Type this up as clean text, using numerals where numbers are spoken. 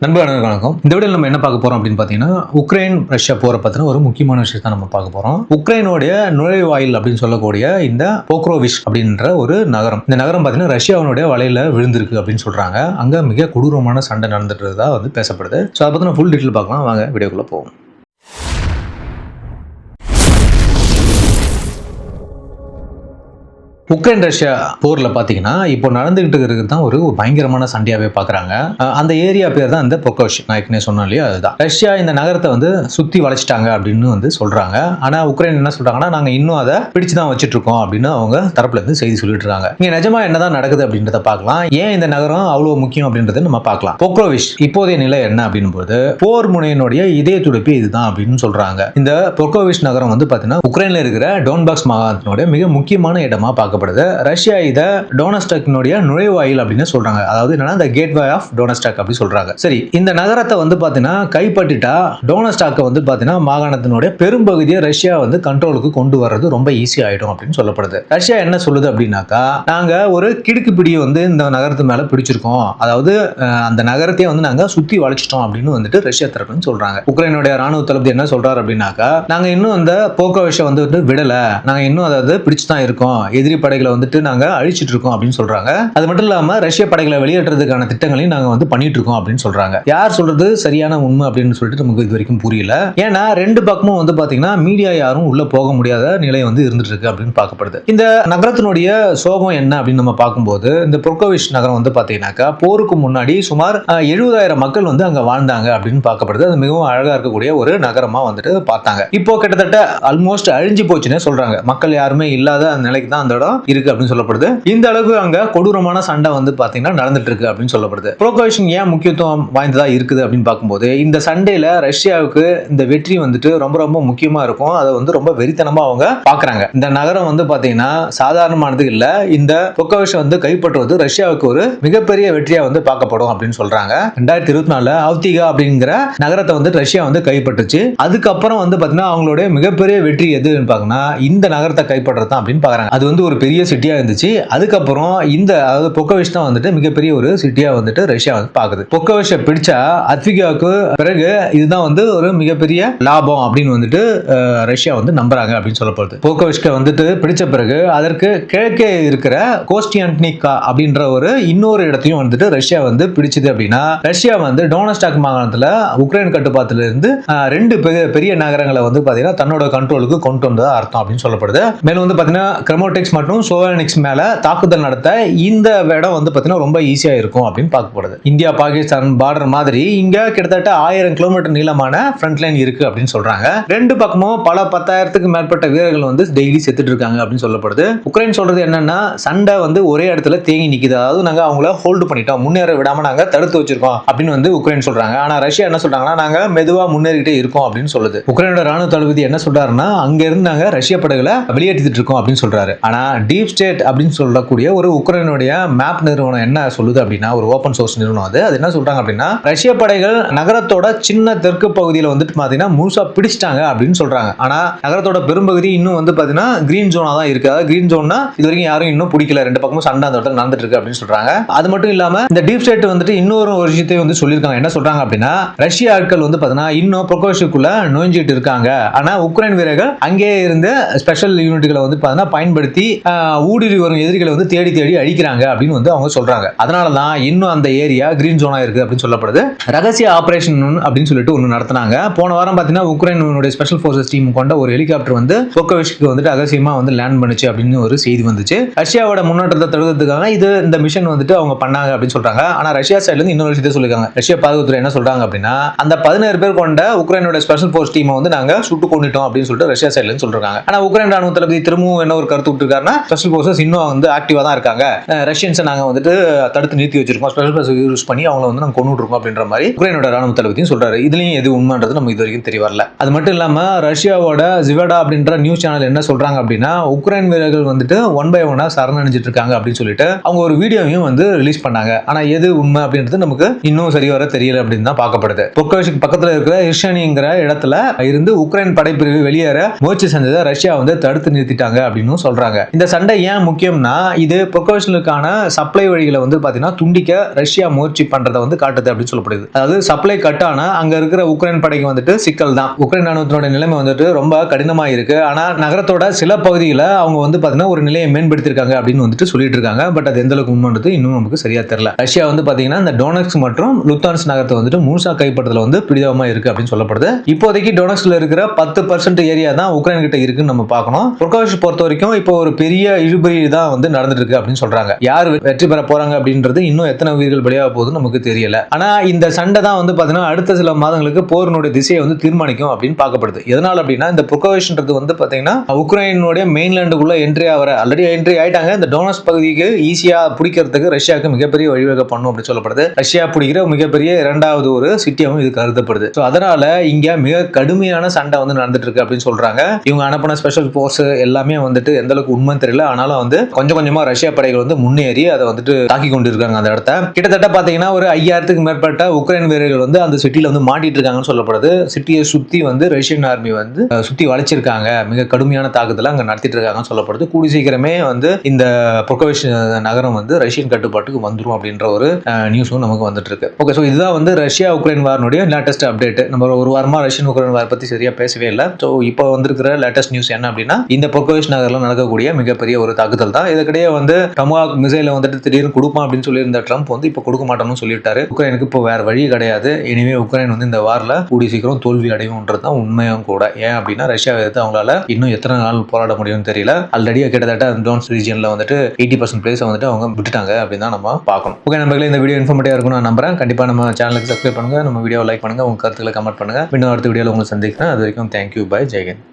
நண்பர்களுக்கு வணக்கம். இந்த வீடியோல நம்ம என்ன பார்க்க போறோம் அப்படின்னு பார்த்தீங்கன்னா, உக்ரைன் ரஷ்யா போரை பத்தின ஒரு முக்கியமான விஷயத்தை நம்ம பார்க்க போறோம். உக்ரைனுடைய நுழைவாயில் அப்படின்னு சொல்லக்கூடிய இந்த போக்ரோவிஷ் அப்படின்ற ஒரு நகரம். இந்த நகரம் பார்த்தீங்கன்னா ரஷ்யாவினுடைய வலையில விழுந்திருக்கு அப்படின்னு சொல்றாங்க. அங்க மிக கொடூரமான சண்டை நடந்துட்டு இருக்கதா பேசப்படுது. ஸோ அதை பத்தின ஃபுல் டீட்டெயில் பார்க்கலாம். வாங்க வீடியோக்குள்ள போவோம். உக்ரைன் ரஷ்யா போர்ல பாத்தீங்கன்னா இப்போ நடந்துகிட்டு இருக்கிறது தான் ஒரு பயங்கரமான சண்டையாவே பாக்குறாங்க. அந்த ஏரியா பேர் தான் இந்த பொக்கோஷ். நான் ஏற்கனவே சொன்னேன் இல்லையா, அதுதான். ரஷ்யா இந்த நகரத்தை சுத்தி வளைச்சிட்டாங்க அப்படின்னு சொல்றாங்க. ஆனா உக்ரைன் என்ன சொல்றாங்கன்னா, நாங்க இன்னும் அதை பிடிச்சுதான் வச்சிட்டு இருக்கோம் அப்படின்னு அவங்க தரப்புல இருந்து செய்தி சொல்லிட்டு இருக்காங்க. இங்க நிஜமா என்னதான் நடக்குது அப்படின்றத பார்க்கலாம். ஏன் இந்த நகரம் அவ்வளவு முக்கியம் அப்படின்றத நம்ம பார்க்கலாம். பொக்ரோவிஷ் இப்போதைய நிலை என்ன அப்படின்னும் போது, போர் முனையினுடைய இதய துடிப்பு இதுதான் அப்படின்னு சொல்றாங்க. இந்த பொக்ரோவிஷ் நகரம் பாத்தீங்கன்னா உக்ரைன்ல இருக்கிற டோன்பாக்ஸ் மாகாணத்தினுடைய மிக முக்கியமான இடமா பார்க்க ரஷ்யா இத டோனஸ்டாக்கினுடைய நுழைவாயில் அப்படின்னு சொல்றாங்க. அதாவது என்னன்னா the gateway of டோனஸ்டாக் அப்படி சொல்றாங்க. சரி, இந்த நகரத்தை பாத்தீங்கன்னா கைப்பற்றிட்டா டோனஸ்டாக்க பாத்தீங்கன்னா மாகாணத்தினுடைய பெரும்பகுதியை ரஷ்யா கண்ட்ரோலுக்கு கொண்டு வர்றது ரொம்ப ஈஸி ஆயிடும் அப்படின்னு சொல்லப்படுது. ரஷ்யா என்ன சொல்லுது அப்படின்னாக்கா, நாங்க ஒரு கிடுக்கு பிடி இந்த நகரத்து மேல பிடிச்சிருக்கோம், அதாவது அந்த நகரத்தையே நாங்க சுத்தி வளைச்சிட்டோம் அப்படின்னு ரஷ்யா தரப்புன்னு சொல்றாங்க. உக்ரைனுடைய ராணுவ தளபதி என்ன சொல்றாரு அப்படின்னாக்கா, நாங்க இன்னும் அந்த போக்கோவிஷை விடல, நாங்க இன்னும் அதாவது பிடிச்சுதான் இருக்கோம், எதிரி படைகளை நாங்க அழிச்சிட்டு இருக்கோம் அப்படின்னு சொல்றாங்க. அது மட்டும் இல்லாம ரஷ்ய படைகளை வெளியேற்றதுக்கான திட்டங்களையும் நாங்க பண்ணிட்டு இருக்கோம் அப்படின்னு சொல்றாங்க. யார் சொல்றது சரியான உண்மை அப்படின்னு சொல்லிட்டு நமக்கு இது வரைக்கும் புரியல. ஏன்னா ரெண்டு பக்கமும் பாத்தீங்கன்னா மீடியா யாரும் உள்ள போக முடியாத நிலை இருந்துட்டு இருக்கு அப்படின்னு பார்க்கப்படுது. இந்த நகரத்தினுடைய சோகம் என்ன அப்படின்னு நம்ம பார்க்கும்போது, இந்த பொர்கோவிஷ் நகரம் பாத்தீங்கன்னாக்கா போருக்கு முன்னாடி சுமார் 70,000 மக்கள் அங்க வாழ்ந்தாங்க அப்படின்னு பார்க்கப்படுது. அது மிகவும் அழகா இருக்கக்கூடிய ஒரு நகரமா பார்த்தாங்க. இப்போ கிட்டத்தட்ட ஆல்மோஸ்ட் அழிஞ்சு போச்சுன்னு சொல்றாங்க. மக்கள் யாருமே இல்லாத அந்த நிலைக்கு தான் அந்த இடம் இருக்கு அப்படின்னு சொல்லப்படுது. இந்த அளவுக்கு அங்க கொடூரமான சண்டை பாத்தீங்கன்னா நடந்துட்டு இருக்கு அப்படின்னு சொல்லப்படுது. பொர்கோவிஷ் ஏன் முக்கியத்துவம் வாய்ந்ததா இருக்குது அப்படின்னு பார்க்கும்போது, இந்த சண்டையில ரஷ்யாவுக்கு இந்த வெற்றி ரொம்ப ரொம்ப முக்கியமா இருக்கும். அதை ரொம்ப வெறித்தனமா அவங்க பாக்குறாங்க. இந்த நகரம் பாத்தீங்கன்னா சாதாரணமானது இல்ல. இந்த பொர்கோவிஷ் கைப்பற்றுவது ரஷ்யாவுக்கு ஒரு மிகப்பெரிய வெற்றியா பார்க்கப்படும் அப்படின்னு சொல்றாங்க. 2024 ஆவ்திகா அப்படிங்கிற நகரத்தை ரஷ்யா கைப்பற்றுச்சு. அதுக்கப்புறம் பாத்தீங்கன்னா அவங்களுடைய மிகப்பெரிய வெற்றி எதுன்னு பாத்தீங்கன்னா இந்த நகரத்தை கைப்பற்றுறது தான் அப்படின்னு பாக்குறாங்க. அது ஒரு பெரிய சிட்டியா இருந்துச்சு. அதுக்கப்புறம் இந்த அதாவது பொக்கோவிஷ் தான் மிகப்பெரிய ஒரு சிட்டியா ரஷ்யா பாக்குது. பொக்கோவிஷை பிடிச்சா அத்விகாவுக்கு பிறகு இதுதான் ஒரு மிகப்பெரிய லாபம் அப்படின்னு ரஷ்யா நம்புறாங்க அப்படின்னு சொல்லப்படுது. பொக்கோவிஷ்க்கு பிடிச்ச பிறகு அதற்கு கிழக்கே இருக்கிற கோஸ்டியான்ட்னிகா அப்படின்ற ஒரு இன்னொரு இடத்தையும் ரஷ்யா பிடிச்சது அப்படின்னா, ரஷ்யா டோனஸ்டாக் மாகாணத்துல உக்ரைன் கட்டுப்பாட்டுல இருந்து ரெண்டு பெரிய நகரங்களை பாத்தீங்கன்னா தன்னோட கண்ட்ரோலுக்கு கொண்டு வந்ததா அர்த்தம் அப்படின்னு சொல்லப்படுது. மேலும் பாத்தீங்கன்னா கிரமோட்டிக்ஸ் மற்றும் சோவனிக்ஸ் மேல தாக்குதல் நடத்த இந்த இடம் பாத்தீங்கன்னா ரொம்ப ஈஸியா இருக்கும் அப்படின்னு பார்க்கப்படுது. இந்தியா பாகிஸ்தான் பார்டர் மாதிரி இங்க கிட்டத்தட்ட 1000 கிலோமீட்டர் நீளமான ஃப்ரண்ட் லைன் இருக்கு அப்படின்னு சொல்றாங்க. ரெண்டு பக்கமும் பல 10,000க்கு மேற்பட்ட வீரர்கள் டெய்லி செத்துட்டு இருக்காங்க அப்படின்னு சொல்லப்படுது. உக்ரைன் சொல்றது என்னன்னா, சண்டை ஒரே இடத்துல தேங்கி நிக்குது, அதாவது நாங்க அவங்கள ஹோல்டு பண்ணிட்டோம், முன்னேற விடாம நாங்க தடுத்து வச்சிருக்கோம் அப்படின்னு உக்ரைன் சொல்றாங்க. ஆனா ரஷ்யா என்ன சொல்றாங்கன்னா, நாங்க மெதுவா முன்னேறிட்டே இருக்கோம் அப்படின்னு சொல்லுது. உக்ரைனோட ராணுவ தளபதி என்ன சொல்றாருன்னா, அங்க இருந்து நாங்க ரஷ்ய படைகளை வெளியேற்றிட்டு இருக்கோம் அப்படின்னு சொல்றாரு. ஆனா டீப் ஸ்டேட் அப்படின்னு சொல்லக்கூடிய ஒரு உக்ரைனுடைய மேப் நிறுவனம் என்ன சொல்லுது அப்படின்னா, ஒரு ஓபன் சோர்ஸ் நிறுவனம் அது என்ன சொல்றாங்க அப்படின்னா, ரஷ்ய படைகள் நகரத்தோட சின்ன தெற்கு பகுதியில் பாத்தீங்கன்னா முழுசா பிடிச்சிட்டாங்க அப்படின்னு சொல்றாங்க. ஆனா நகரத்தோட பெரும்பகுதி இன்னும் பாத்தீங்கன்னா கிரீன் ஜோனா தான் இருக்கு. அதாவது கிரீன் ஜோன்னா இது வரைக்கும் யாரும் இன்னும் பிடிக்கல, ரெண்டு பக்கமும் சண்டை அந்த இடத்துல நடந்துட்டு இருக்கு அப்படின்னு சொல்றாங்க. அது மட்டும் இல்லாம இந்த டீப் ஸ்டேட் இன்னொரு ஒரு விஷயத்தையும் சொல்லியிருக்காங்க. என்ன சொல்றாங்க அப்படின்னா, ரஷ்ய ஆட்கள் பாத்தீங்கன்னா இன்னும் பொர்கோவிஷ்குள்ள நுழைஞ்சிட்டு இருக்காங்க. ஆனா உக்ரைன் வீரர்கள் அங்கே இருந்து ஸ்பெஷல் யூனிட்களை பாத்தீங்கன்னா பயன்படுத்தி ஊடுருவி வரும் எதிரிகளை தேடி தேடி அழிக்கிறாங்க அப்படின்னு அவங்க சொல்றாங்க. அதனாலதான் இன்னும் அந்த ஏரியா கிரீன் ஜோனா இருக்கு அப்படின்னு சொல்லப்படுது. ரகசிய ஆபரேஷன் அப்படின்னு சொல்லிட்டு ஒன்னு நடத்தினாங்க. போன வாரம் பாத்தீங்கன்னா உக்ரைனுடைய ஸ்பெஷல் போர்சஸ் டீம் கொண்ட ஒரு ஹெலிகாப்டர் பொர்கோவிஷ்க்கு ரகசியமா லேண்ட் பண்ணுச்சு அப்படின்னு ஒரு செய்தி வந்துச்சு. ரஷ்யாவோட முன்னேற்றத்தை தடுக்கிறதுக்காக இந்த மிஷன் அவங்க பண்ணாங்க அப்படின்னு சொல்றாங்க. ஆனா ரஷ்யா சைடுல இருந்து இன்னொரு விஷயத்தை சொல்லிருக்காங்க. ரஷ்யா பாதுகாப்புத்துறை என்ன சொல்றாங்க அப்படின்னா, அந்த 17 பேர் கொண்ட உக்ரைனோட ஸ்பெஷல் போர்ஸ் டீமை நாங்க சுட்டு கொண்டுட்டோம் அப்படின்னு சொல்லிட்டு ரஷ்யா சைடுல இருந்து சொல்றாங்க. ஆனா உக்ரைன் ராணுவ தளபதி திரும்பவும் என்ன ஒரு கருத்து விட்டுருக்காருன்னா, ஸ்பெஷல் போர்சஸ் இன்னும் ஆக்டிவா தான் இருக்காங்க, ரஷ்யன்ஸை நாங்க தடுத்து நிறுத்தி வச்சிருக்கோம், ஸ்பெஷல் போர்ஸ் யூஸ் பண்ணி அவங்களை நாங்க கொண்டுட்டு இருக்கோம் அப்படின்ற மாதிரி உக்ரைனோட ராணுவ தளபதியும் சொல்றாரு. இதுலயும் எது உண்மைன்றது நம்ம இது வரைக்கும் தெரிய வரல. அது மட்டும் இல்லாம ரஷ்யாவோட ஜிவடா அப்படின்ற நியூஸ் சேனல் என்ன சொல்றாங்க அப்படின்னா, உக்ரைன் வீரர்கள் ஒன் பை ஒன்னா சரணடைஞ்சிட்டு இருக்காங்க அப்படின்னு சொல்லிட்டு அவங்க ஒரு வீடியோவையும் ரிலீஸ் பண்ணாங்க. ஆனா எது உண்மை அப்படின்றது நமக்கு இன்னும் சரி வர தெரியல அப்படின்னு தான் பார்க்கப்படுது. பொர்கோவிஷ்க்கு பக்கத்துல இருக்கிற இர்ஷனிங்கிற இடத்துல இருந்து உக்ரைன் படைப்பிரிவு வெளியேற முயற்சி செஞ்சதை ரஷ்யா தடுத்து நிறுத்திட்டாங்க அப்படின்னு சொல்றாங்க. இந்த சண்டை ஏன் முக்கியம்னா இது பொக்கோஷனுக்கான சப்ளை வழிகளை வந்து பாத்தீங்கன்னா துண்டிக்க ரஷ்யா முயற்சி பண்றதை வந்து காட்டுது அப்படின்னு சொல்லப்படுது. அதாவது சப்ளை கட் ஆனா அங்க இருக்கிற உக்ரைன் படைக்கு வந்துட்டு சிக்கல் தான். உக்ரைன் ராணுவத்தோட நிலைமை வந்துட்டு ரொம்ப கடினமா இருக்கு. ஆனா நகரத்தோட சில பகுதிகளை அவங்க வந்து பாத்தீங்கன்னா ஒரு நிலையை மேம்படுத்திருக்காங்க அப்படின்னு வந்துட்டு சொல்லிட்டு இருக்காங்க. பட் அது எந்த அளவுக்கு உண்மைன்றது இன்னும் நமக்கு சரியா தெரியல. ரஷ்யா வந்து பாத்தீங்கன்னா இந்த டோனக்ஸ் மற்றும் லுத்தான்ஸ் நகரத்தை வந்துட்டு முழுசா கைப்பற்றதுல வந்து பிடிதமா இருக்கு அப்படின்னு சொல்லப்படுது. இப்போதைக்கு டோனக்ஸ்ல இருக்கிற 10% ஏரியா தான் உக்ரைன் கிட்ட இருக்குன்னு நம்ம பார்க்கணும். பொர்கோஷ் பொறுத்த வரைக்கும் இப்போ ஒரு பெரிய இழுபறி தான் வந்து நடந்துட்டு இருக்கு அப்படின்னு சொல்றாங்க. யார் வெற்றி பெற போறாங்க அப்படின்றது இன்னும் எத்தனை உயிர்கள் பலியாக போகுது நமக்கு தெரியல. ஆனா இந்த சண்டை தான் வந்து பாத்தீங்கன்னா அடுத்த சில மாதங்களுக்கு போரினுடைய திசையை வந்து தீர்மானிக்கும் அப்படின்னு பார்க்கப்படுது. எதனால அப்படின்னா இந்த பொர்கோஷ்ன்றது வந்து பாத்தீங்கன்னா உக்ரைனுடைய மெயின்லேண்டுக்குள்ள என்ட்ரி ஆகிற ஆல்ரெடி என்ட்ரி ஆயிட்டாங்க. இந்த டோனஸ் பகுதிக்கு ஈஸியா பிடிக்கிறதுக்கு ரஷ்யாவுக்கு மிகப்பெரிய வழிவகை பண்ணும் அப்படின்னு சொல்லப்படுது. ரஷ்யா பிடிக்கிற மிகப்பெரிய இரண்டாவது ஒரு சிட்டியாவும் இது கருதப்படுது. அதனால இங்க மிக கடுமையான சண்டை வந்து நடந்துட்டு இருக்கு அப்படின்னு சொல்றாங்க. இவங்க அனுப்பின ஸ்பெஷல் போர்ஸ் எல்லாமே வந்துட்டு எந்த அளவுக்கு உண்மை தெரியல. ஆனாலும் வந்து கொஞ்சம் கொஞ்சமா ரஷ்யா படைகள் வந்து முன்னேறி அதை வந்துட்டு தாக்கி கொண்டு இருக்காங்க அந்த இடத்த. கிட்டத்தட்ட பாத்தீங்கன்னா ஒரு 5000க்கு மேற்பட்ட உக்ரைன் வீரர்கள் வந்து அந்த சிட்டில வந்து மாட்டிட்டு இருக்காங்கன்னு சொல்லப்படுது. சிட்டியை சுத்தி வந்து ரஷ்யன் ஆர்மி வந்து சுத்தி வளைச்சிருக்காங்க. மிக கடுமையான தாக்குதலை அங்க நடத்திட்டு இருக்காங்கன்னு சொல்லப்படுது. கூடி சீக்கிரமே வந்து இந்த பொர்கோஷ் நகரம் வந்து ரஷ்யன் கட்டுப்பாட்டுக்கு வந்துரும் அப்படின்ற ஒரு நியூஸும் நமக்கு வந்துட்டு இருக்கு. ஓகே, சோ இதுதான் வந்து ரஷ்யா உக்ரைன் வார்னுடைய லேட்டஸ்ட் அப்டேட். நம்ம ஒரு வாரமா ரஷ்யன் உக்ரைன் வார் பத்தி சரியா பேசவே இல்லை. ஸோ இப்போ வந்திருக்கிற லேட்டஸ்ட் நியூஸ் என்ன அப்படின்னா இந்த பொர்கோஷ் நகர்ல நடக்கக்கூடிய மிகப்பெரிய ஒரு தாக்குதல் தான். இதற்கிடையே வந்து டொமாஹாக் மிசைலை வந்துட்டு திடீர்னு கொடுப்பான் அப்படின்னு சொல்லியிருந்த ட்ரம்ப் வந்து இப்போ கொடுக்க மாட்டோம்னு சொல்லிட்டாரு. உக்ரைனுக்கு இப்போ வேற வழி கிடையாது. எனவே உக்ரைன் வந்து இந்த வார்ல கூடி சீக்கிரம் தோல்வி அடையும்ன்றது தான் உண்மையும் கூட. ஏன் அப்படின்னா ரஷ்யா எதிர்த்து அவங்களால இன்னும் எத்தனை நாள் போராட முடியும்னு தெரியல. ஆல்ரெடி கிட்டத்தட்ட டோன்ஸ் ரீஜியன்ல வந்துட்டு 80% பிளேஸ் வந்துட்டு அவங்க விட்டுட்டாங்க அப்படின்னு தான் நம்ம பார்க்கணும். ஓகே நண்பர்களே, இந்த வீடியோ இன்ஃபர்மேட்டிவா இருக்கும் நான் நம்புறேன். கண்டிப்பா நம்ம சேனலுக்கு சப்ஸ்கிரைப் பண்ணுங்க, நம்ம வீடியோ லைக் பண்ணுங்க, உங்க கருத்துக்களை கமெண்ட் பண்ணுங்க. இன்னும் அடுத்த வீடியோல உங்களை சந்திக்கிறேன். அது வரைக்கும் தேங்க்யூ, பை, ஜெய் ஹிந்த்.